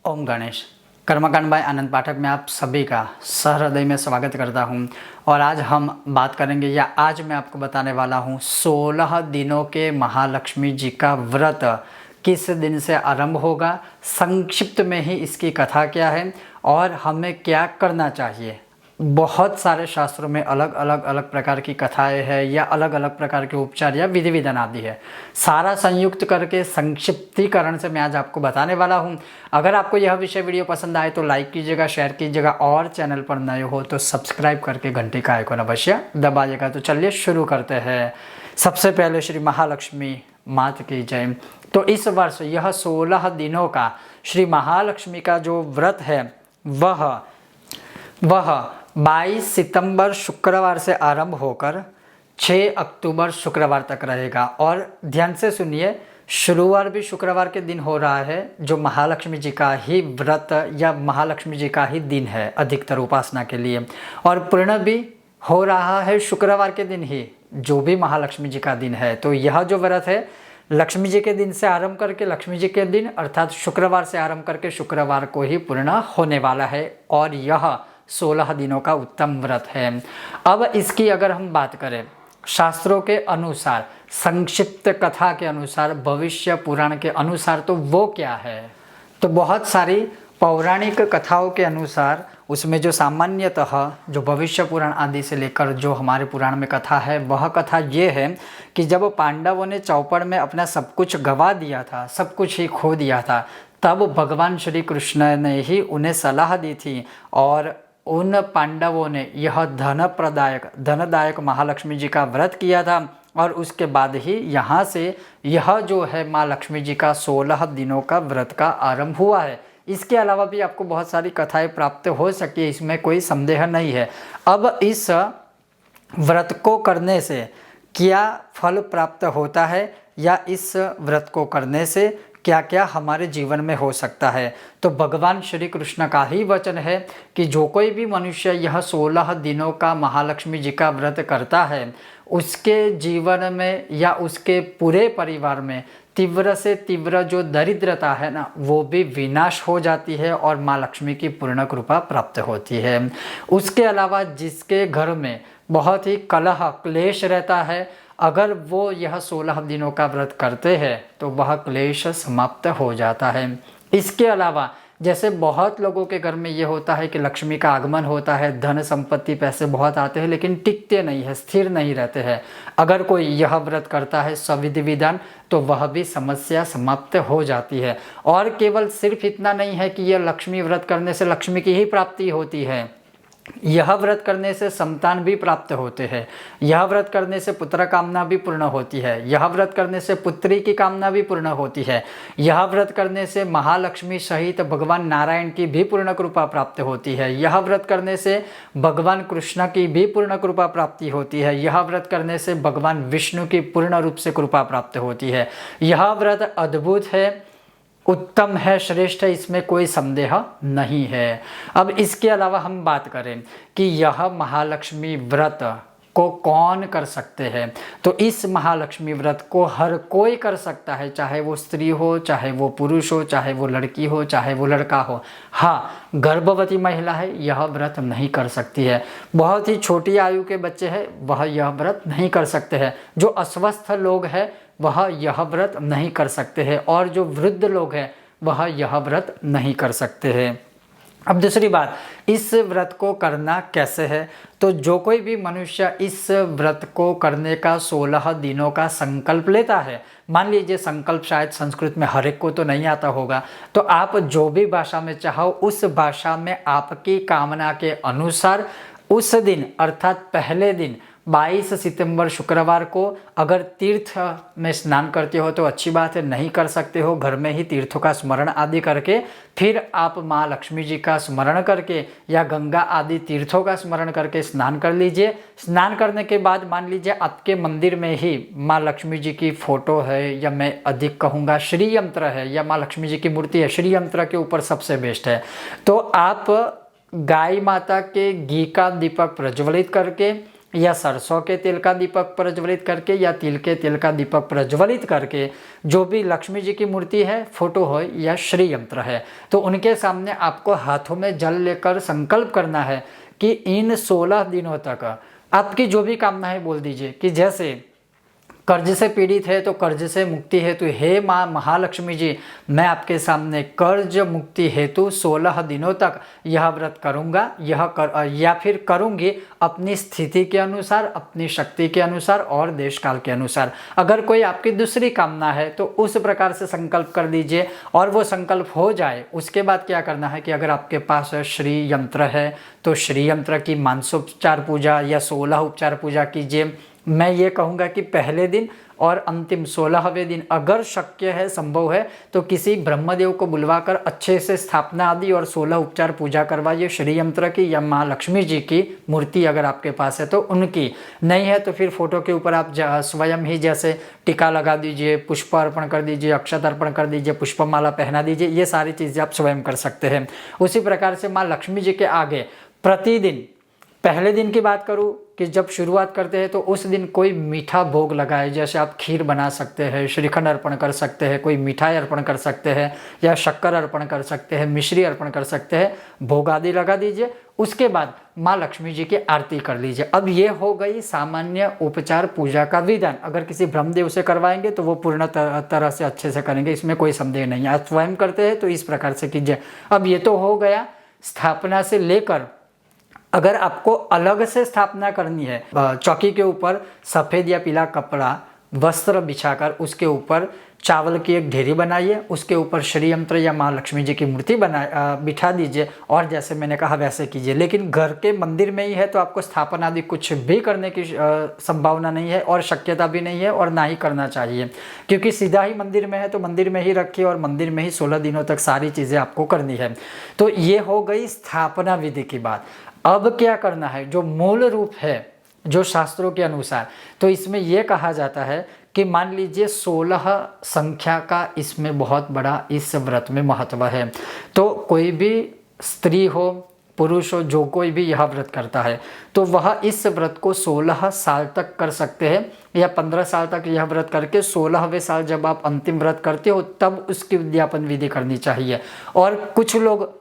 ओम गणेश। कर्मकांड बाय आनंद पाठक में आप सभी का सहृदय में स्वागत करता हूं। और आज हम बात करेंगे या आज मैं आपको बताने वाला हूं 16 दिनों के महालक्ष्मी जी का व्रत किस दिन से आरंभ होगा, संक्षिप्त में ही इसकी कथा क्या है और हमें क्या करना चाहिए। बहुत सारे शास्त्रों में अलग प्रकार की कथाएं हैं या अलग अलग प्रकार के उपचार या विधि विधान आदि है। सारा संयुक्त करके संक्षिप्तीकरण से मैं आज आपको बताने वाला हूं। अगर आपको यह विषय वीडियो पसंद आए तो लाइक कीजिएगा, शेयर कीजिएगा और चैनल पर नए हो तो सब्सक्राइब करके घंटी का आइकॉन अवश्य दबाइएगा। तो चलिए शुरू करते हैं। सबसे पहले श्री महालक्ष्मी मात की जय। तो इस वर्ष यह 16 दिनों का श्री महालक्ष्मी का जो व्रत है वह 22 सितंबर शुक्रवार से आरंभ होकर 6 अक्टूबर शुक्रवार तक रहेगा। और ध्यान से सुनिए, शुक्रवार भी शुक्रवार के दिन हो रहा है, जो महालक्ष्मी जी का ही व्रत या महालक्ष्मी जी का ही दिन है अधिकतर उपासना के लिए। और पूर्ण भी हो रहा है शुक्रवार के दिन ही, जो भी महालक्ष्मी जी का दिन है। तो यह जो व्रत है लक्ष्मी जी के दिन से आरंभ करके लक्ष्मी जी के दिन अर्थात शुक्रवार से आरंभ करके शुक्रवार को ही पूर्ण होने वाला है। और यह 16 दिनों का उत्तम व्रत है। अब इसकी अगर हम बात करें शास्त्रों के अनुसार, संक्षिप्त कथा के अनुसार, भविष्य पुराण के अनुसार, तो वो क्या है। तो बहुत सारी पौराणिक कथाओं के अनुसार उसमें जो सामान्यतः जो भविष्य पुराण आदि से लेकर जो हमारे पुराण में कथा है, वह कथा ये है कि जब पांडवों ने चौपड़ में अपना सब कुछ गंवा दिया था, सब कुछ ही खो दिया था, तब भगवान श्री कृष्ण ने ही उन्हें सलाह दी थी और उन पांडवों ने यह धनदायक महालक्ष्मी जी का व्रत किया था। और उसके बाद ही यहाँ से यह जो है माँ लक्ष्मी जी का 16 दिनों का व्रत का आरंभ हुआ है। इसके अलावा भी आपको बहुत सारी कथाएं प्राप्त हो सकती है, इसमें कोई संदेह नहीं है। अब इस व्रत को करने से क्या फल प्राप्त होता है या इस व्रत को करने से क्या क्या हमारे जीवन में हो सकता है, तो भगवान श्री कृष्ण का ही वचन है कि जो कोई भी मनुष्य यह 16 दिनों का महालक्ष्मी जी का व्रत करता है, उसके जीवन में या उसके पूरे परिवार में तीव्र से तीव्र जो दरिद्रता है ना, वो भी विनाश हो जाती है और माँ लक्ष्मी की पूर्ण कृपा प्राप्त होती है। उसके अलावा जिसके घर में बहुत ही कलह क्लेश रहता है, अगर वो यह 16 दिनों का व्रत करते हैं तो वह क्लेश समाप्त हो जाता है। इसके अलावा जैसे बहुत लोगों के घर में ये होता है कि लक्ष्मी का आगमन होता है, धन संपत्ति पैसे बहुत आते हैं लेकिन टिकते नहीं है, स्थिर नहीं रहते हैं। अगर कोई यह व्रत करता है सविधि विधान तो वह भी समस्या समाप्त हो जाती है। और केवल सिर्फ इतना नहीं है कि यह लक्ष्मी व्रत करने से लक्ष्मी की ही प्राप्ति होती है, यह व्रत करने से संतान भी प्राप्त होते हैं, यह व्रत करने से पुत्र कामना भी पूर्ण होती है, यह व्रत करने से पुत्री की कामना भी पूर्ण होती है, यह व्रत करने से महालक्ष्मी सहित भगवान नारायण की भी पूर्ण कृपा प्राप्त होती है, यह व्रत करने से भगवान कृष्ण की भी पूर्ण कृपा प्राप्ति होती है, यह व्रत करने से भगवान विष्णु की पूर्ण रूप से कृपा प्राप्त होती है। यह व्रत अद्भुत है, उत्तम है, श्रेष्ठ है, इसमें कोई संदेह नहीं है। अब इसके अलावा हम बात करें कि यह महालक्ष्मी व्रत को कौन कर सकते हैं, तो इस महालक्ष्मी व्रत को हर कोई कर सकता है, चाहे वो स्त्री हो, चाहे वो पुरुष हो, चाहे वो लड़की हो, चाहे वो लड़का हो। हाँ, गर्भवती महिला है यह व्रत नहीं कर सकती है, बहुत ही छोटी आयु के बच्चे हैं वह यह व्रत नहीं कर सकते हैं, जो अस्वस्थ लोग हैं वह यह व्रत नहीं कर सकते हैं, और जो वृद्ध लोग हैं वह यह व्रत नहीं कर सकते हैं। अब दूसरी बात, इस व्रत को करना कैसे है, तो जो कोई भी मनुष्य इस व्रत को करने का 16 दिनों का संकल्प लेता है, मान लीजिए संकल्प शायद संस्कृत में हर एक को तो नहीं आता होगा, तो आप जो भी भाषा में चाहो उस भाषा में आपकी कामना के अनुसार उस दिन अर्थात पहले दिन 22 सितंबर शुक्रवार को अगर तीर्थ में स्नान करते हो तो अच्छी बात है, नहीं कर सकते हो घर में ही तीर्थों का स्मरण आदि करके फिर आप माँ लक्ष्मी जी का स्मरण करके या गंगा आदि तीर्थों का स्मरण करके स्नान कर लीजिए। स्नान करने के बाद मान लीजिए आपके मंदिर में ही माँ लक्ष्मी जी की फोटो है, या मैं अधिक कहूँगा श्री यंत्र है, या माँ लक्ष्मी जी की मूर्ति है, श्री यंत्र के ऊपर सबसे बेस्ट है, तो आप गाय माता के घी का दीपक प्रज्वलित करके या सरसों के तेल का दीपक प्रज्वलित करके या तिल के तेल का दीपक प्रज्वलित करके जो भी लक्ष्मी जी की मूर्ति है, फोटो हो या श्री यंत्र है, तो उनके सामने आपको हाथों में जल लेकर संकल्प करना है कि इन 16 दिनों तक आपकी जो भी कामना है बोल दीजिए। कि जैसे कर्ज से पीड़ित है तो कर्ज से मुक्ति हेतु हे माँ महालक्ष्मी जी, मैं आपके सामने कर्ज मुक्ति हेतु 16 दिनों तक यह व्रत करूँगा, या फिर करूँगी अपनी स्थिति के अनुसार, अपनी शक्ति के अनुसार और देश काल के अनुसार। अगर कोई आपकी दूसरी कामना है तो उस प्रकार से संकल्प कर दीजिए और वो संकल्प हो जाए। उसके बाद क्या करना है कि अगर आपके पास श्री यंत्र है तो श्री यंत्र की मानसोपचार पूजा या 16 उपचार पूजा कीजिए। मैं ये कहूँगा कि पहले दिन और अंतिम 16वें दिन अगर शक्य है, संभव है, तो किसी ब्रह्मदेव को बुलवाकर अच्छे से स्थापना आदि और 16 उपचार पूजा करवाइए श्री यंत्र की या माँ लक्ष्मी जी की मूर्ति अगर आपके पास है तो उनकी। नहीं है तो फिर फोटो के ऊपर आप स्वयं ही जैसे टीका लगा दीजिए, पुष्प अर्पण कर दीजिए, अक्षत अर्पण कर दीजिए, पुष्पमाला पहना दीजिए। ये सारी चीज़ें आप स्वयं कर सकते हैं। उसी प्रकार से माँ लक्ष्मी जी के आगे प्रतिदिन, पहले दिन की बात करूं कि जब शुरुआत करते हैं तो उस दिन कोई मीठा भोग लगाए। जैसे आप खीर बना सकते हैं, श्रीखंड अर्पण कर सकते हैं, कोई मिठाई अर्पण कर सकते हैं या शक्कर अर्पण कर सकते हैं, मिश्री अर्पण कर सकते हैं, भोग आदि लगा दीजिए। उसके बाद माँ लक्ष्मी जी की आरती कर लीजिए। अब ये हो गई सामान्य उपचार पूजा का विधान। अगर किसी ब्रह्मदेव से करवाएंगे तो वो पूर्ण तरह से अच्छे से करेंगे, इसमें कोई संदेह नहीं है। आप स्वयं करते हैं तो इस प्रकार से कीजिए। अब ये तो हो गया स्थापना से लेकर, अगर आपको अलग से स्थापना करनी है, चौकी के ऊपर सफ़ेद या पीला कपड़ा वस्त्र बिछाकर उसके ऊपर चावल की एक ढेरी बनाइए, उसके ऊपर श्री यंत्र या माँ लक्ष्मी जी की मूर्ति बिठा दीजिए और जैसे मैंने कहा वैसे कीजिए। लेकिन घर के मंदिर में ही है तो आपको स्थापना आदि कुछ भी करने की संभावना नहीं है और शक्यता भी नहीं है और ना ही करना चाहिए, क्योंकि सीधा ही मंदिर में है तो मंदिर में ही रखिए और मंदिर में ही 16 दिनों तक सारी चीज़ें आपको करनी है। तो ये हो गई स्थापना विधि की बात। अब क्या करना है, जो मूल रूप है जो शास्त्रों के अनुसार, तो इसमें यह कहा जाता है कि मान लीजिए 16 संख्या का इसमें बहुत बड़ा इस व्रत में महत्व है। तो कोई भी स्त्री हो पुरुष हो, जो कोई भी यह व्रत करता है तो वह इस व्रत को 16 साल तक कर सकते हैं या 15 साल तक यह व्रत करके 16वें साल जब आप अंतिम व्रत करते हो तब उसकी उद्यापन विधि करनी चाहिए। और कुछ लोग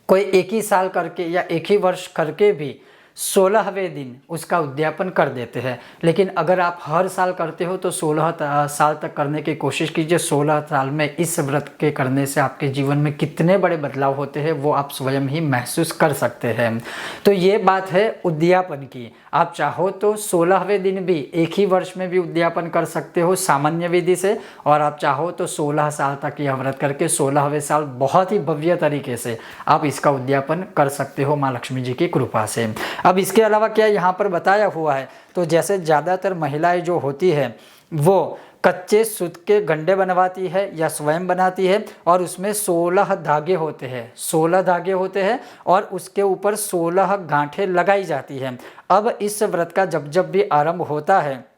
कोई एक ही साल करके या एक ही वर्ष करके भी 16वें दिन उसका उद्यापन कर देते हैं। लेकिन अगर आप हर साल करते हो तो 16 साल तक करने की कोशिश कीजिए। 16 साल में इस व्रत के करने से आपके जीवन में कितने बड़े बदलाव होते हैं वो आप स्वयं ही महसूस कर सकते हैं। तो ये बात है उद्यापन की। आप चाहो तो 16वें दिन भी एक ही वर्ष में भी उद्यापन कर सकते हो सामान्य विधि से, और आप चाहो तो 16 साल तक यह व्रत करके 16वें साल बहुत ही भव्य तरीके से आप इसका उद्यापन कर सकते हो माँ लक्ष्मी जी की कृपा से। अब इसके अलावा क्या यहाँ पर बताया हुआ है, तो जैसे ज़्यादातर महिलाएं जो होती है वो कच्चे सूत के गंडे बनवाती है या स्वयं बनाती है और उसमें 16 धागे होते हैं, 16 धागे होते हैं और उसके ऊपर 16 गांठें लगाई जाती हैं। अब इस व्रत का जब जब भी आरंभ होता है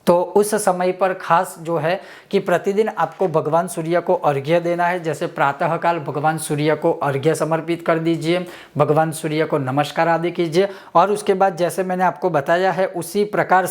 तो उस समय पर खास जो है कि प्रतिदिन आपको भगवान सूर्य को अर्घ्य देना है। जैसे प्रातःकाल भगवान सूर्य को अर्घ्य समर्पित कर दीजिए, भगवान सूर्य को नमस्कार आदि कीजिए और उसके बाद जैसे मैंने आपको बताया है उसी प्रकार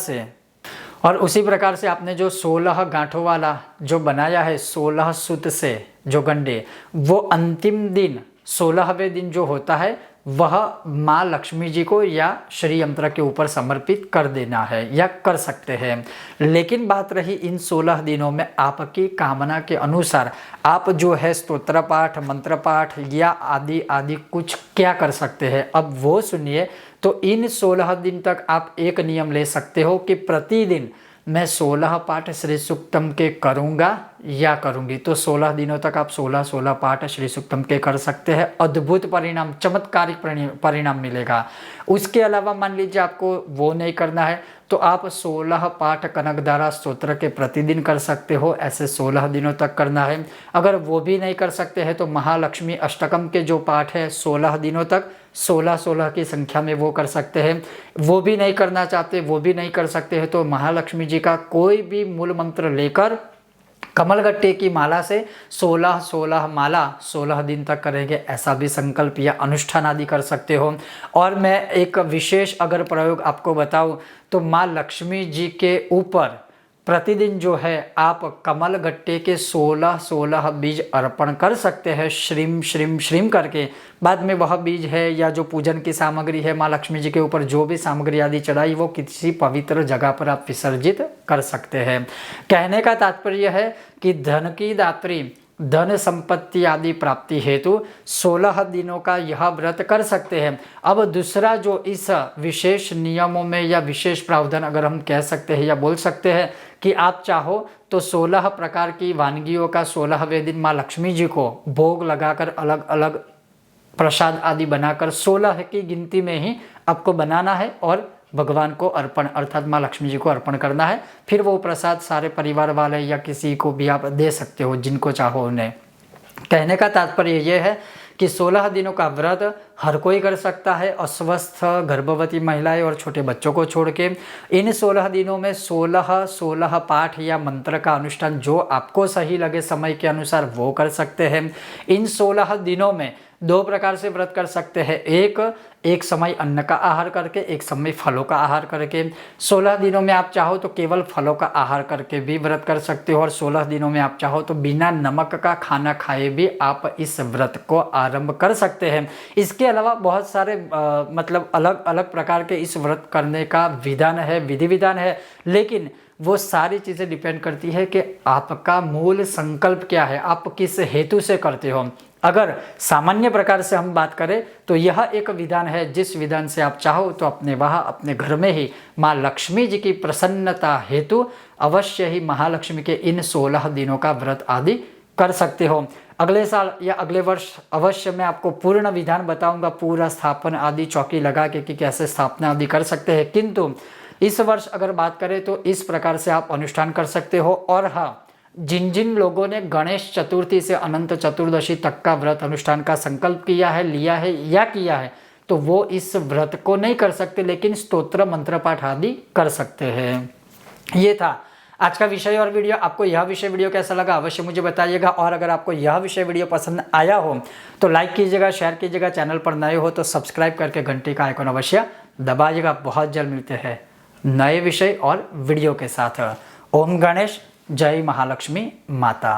से आपने जो 16 गांठों वाला जो बनाया है 16 सूत से जो गंडे, वो अंतिम दिन 16वें दिन जो होता है वह माँ लक्ष्मी जी को या श्री यंत्र के ऊपर समर्पित कर देना है या कर सकते हैं। लेकिन बात रही इन 16 दिनों में आपकी कामना के अनुसार आप जो है स्तोत्र पाठ, मंत्र पाठ या आदि आदि कुछ क्या कर सकते हैं, अब वो सुनिए। तो इन 16 दिन तक आप एक नियम ले सकते हो कि प्रतिदिन मैं 16 पाठ श्री सूक्तम के करूँगा या करूँगी। तो 16 दिनों तक आप 16 पाठ श्री सूक्तम के कर सकते हैं। अद्भुत परिणाम, चमत्कारिक परिणाम मिलेगा। उसके अलावा मान लीजिए आपको वो नहीं करना है तो आप 16 पाठ कनकधारा स्तोत्र के प्रतिदिन कर सकते हो, ऐसे 16 दिनों तक करना है। अगर वो भी नहीं कर सकते हैं तो महालक्ष्मी अष्टकम के जो पाठ है 16 दिनों तक 16 की संख्या में वो कर सकते हैं। वो भी नहीं करना चाहते, वो भी नहीं कर सकते हैं तो महालक्ष्मी जी का कोई भी मूल मंत्र लेकर कमलगट्टे की माला से 16 माला 16 दिन तक करेंगे, ऐसा भी संकल्प या अनुष्ठान आदि कर सकते हो। और मैं एक विशेष अगर प्रयोग आपको बताऊं तो माँ लक्ष्मी जी के ऊपर प्रतिदिन जो है आप कमलगट्टे के 16 बीज अर्पण कर सकते हैं, श्रीम श्रीम श्रीम करके। बाद में वह बीज है या जो पूजन की सामग्री है माँ लक्ष्मी जी के ऊपर जो भी सामग्री आदि चढ़ाई वो किसी पवित्र जगह पर आप विसर्जित कर सकते हैं। कहने का तात्पर्य है कि धन की दात्री, धन संपत्ति आदि प्राप्ति हेतु 16 दिनों का यह व्रत कर सकते हैं। अब दूसरा जो इस विशेष नियमों में या विशेष प्रावधान अगर हम कह सकते हैं या बोल सकते हैं कि आप चाहो तो 16 प्रकार की वानगियों का 16वें दिन माँ लक्ष्मी जी को भोग लगाकर अलग अलग प्रसाद आदि बनाकर 16 की गिनती में ही आपको बनाना है और भगवान को अर्पण अर्थात माँ लक्ष्मी जी को अर्पण करना है। फिर वो प्रसाद सारे परिवार वाले या किसी को भी आप दे सकते हो जिनको चाहो उन्हें। कहने का तात्पर्य ये है कि 16 दिनों का व्रत हर कोई कर सकता है, अस्वस्थ गर्भवती महिलाएं और छोटे बच्चों को छोड़ के। इन 16 दिनों में 16 पाठ या मंत्र का अनुष्ठान जो आपको सही लगे समय के अनुसार वो कर सकते हैं। इन 16 दिनों में 2 प्रकार से व्रत कर सकते हैं, एक समय अन्न का आहार करके, एक समय फलों का आहार करके। 16 दिनों में आप चाहो तो केवल फलों का आहार करके भी व्रत कर सकते हो और 16 दिनों में आप चाहो तो बिना नमक का खाना खाए भी आप इस व्रत को आरंभ कर सकते हैं। इसके अलावा बहुत सारे मतलब अलग अलग प्रकार के इस व्रत करने का विधान है, विधि विधान है, लेकिन वो सारी चीज़ें डिपेंड करती है कि आपका मूल संकल्प क्या है, आप किस हेतु से करते हो। अगर सामान्य प्रकार से हम बात करें तो यह एक विधान है जिस विधान से आप चाहो तो अपने घर में ही माँ लक्ष्मी जी की प्रसन्नता हेतु अवश्य ही महालक्ष्मी के इन 16 दिनों का व्रत आदि कर सकते हो। अगले साल या अगले वर्ष अवश्य मैं आपको पूर्ण विधान बताऊंगा, पूरा स्थापन आदि चौकी लगा के कि कैसे स्थापना आदि कर सकते हैं। किंतु इस वर्ष अगर बात करें तो इस प्रकार से आप अनुष्ठान कर सकते हो। और हाँ, जिन जिन लोगों ने गणेश चतुर्थी से अनंत चतुर्दशी तक का व्रत अनुष्ठान का संकल्प किया है, लिया है या किया है, तो वो इस व्रत को नहीं कर सकते, लेकिन स्तोत्र मंत्र पाठ आदि कर सकते हैं। ये था आज का विषय और वीडियो। आपको यह विषय वीडियो कैसा लगा अवश्य मुझे बताइएगा। और अगर आपको यह विषय वीडियो पसंद आया हो तो लाइक कीजिएगा, शेयर कीजिएगा, चैनल पर नए हो तो सब्सक्राइब करके घंटी का आइकन अवश्य दबाइएगा। बहुत जल्द मिलते हैं नए विषय और वीडियो के साथ। ओम गणेश, जय महालक्ष्मी माता।